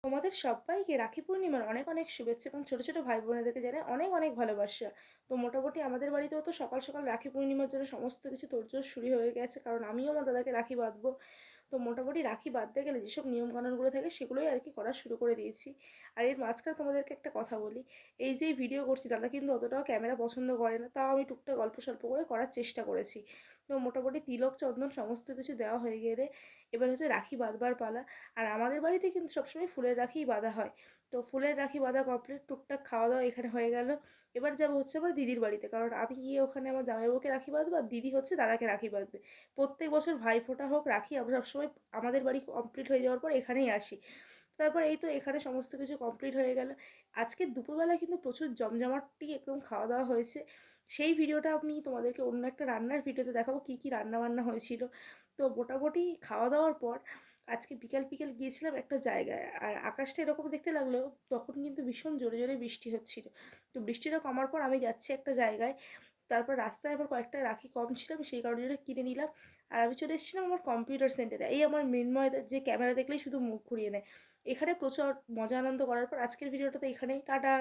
তোমাদের সব্বাইকে রাখি পূর্ণিমার অনেক অনেক শুভেচ্ছা এবং ছোটো ছোটো ভাই বোনেদেরকে জানাই অনেক অনেক ভালোবাসা। তো মোটামুটি আমাদের বাড়িতেও তো সকাল সকাল রাখি পূর্ণিমার জন্য সমস্ত কিছু তোড়জোড় শুরু হয়ে গেছে, কারণ আমিও আমার দাদাকে রাখি বাঁধবো। তো মোটামুটি রাখি বাঁধতে গেলে যেসব নিয়মকানুনগুলো থাকে সেগুলোই আর কি করা শুরু করে দিয়েছি। আর এর মাঝখানে তোমাদেরকে একটা কথা বলি, এই যে ভিডিও করছি দাদা কিন্তু অতটাও ক্যামেরা পছন্দ করে না, তাও আমি টুকটাক গল্প স্বল্প করে করার চেষ্টা করেছি। তো মোটামুটি তিলক চন্দন সমস্ত কিছু দেওয়া হয়ে গেলে এবার হচ্ছে রাখি বাঁধবার পালা। আর আমাদের বাড়িতে কিন্তু সবসময় ফুলের রাখিই বাঁধা হয়। তো ফুলের রাখি বাঁধা কমপ্লিট, টুকটাক খাওয়া দাওয়া এখানে হয়ে গেল। এবার যাবো হচ্ছে আমার দিদির বাড়িতে, কারণ আমি গিয়ে ওখানে আমার জামাইবাবুকে রাখি বাঁধবো আর দিদি হচ্ছে দাদাকে রাখি বাঁধবে। প্রত্যেক বছর ভাইফোঁটা হোক রাখি আমরা সবসময় আমাদের বাড়ি কমপ্লিট হয়ে যাওয়ার পর এখানেই আসি। তারপর এই তো এখানে সমস্ত কিছু কমপ্লিট হয়ে গেল। আজকে দুপুরবেলা কিন্তু প্রচুর জমজমাটি একদম খাওয়া দাওয়া হয়েছে। সেই ভিডিওটা আমি তোমাদেরকে অন্য একটা রান্নার ভিডিওতে দেখাবো কী কী রান্না বান্না হয়েছিল। তো মোটামুটি খাওয়া দাওয়ার পর আজকে বিকেল বিকেল গিয়েছিলাম একটা জায়গায়, আর আকাশটা এরকম দেখতে লাগলো। তখন কিন্তু ভীষণ জোরে জোরে বৃষ্টি হচ্ছিল। তো বৃষ্টিটা কমার পর আমি যাচ্ছি একটা জায়গায়। তারপর রাস্তায় আমার কয়েকটা রাখি কম ছিল, আমি সেই কারণে জন্য কিনে নিলাম। আর আমি চলে এসেছিলাম আমার কম্পিউটার সেন্টারে, এই আমার মৃন্ময়দা যে ক্যামেরা দেখলেই শুধু মুখ ঘুরিয়ে নেয়। এখানে প্রচুর মজা আনন্দ করার পর আজকের ভিডিওটা তো এখানেই টাটা।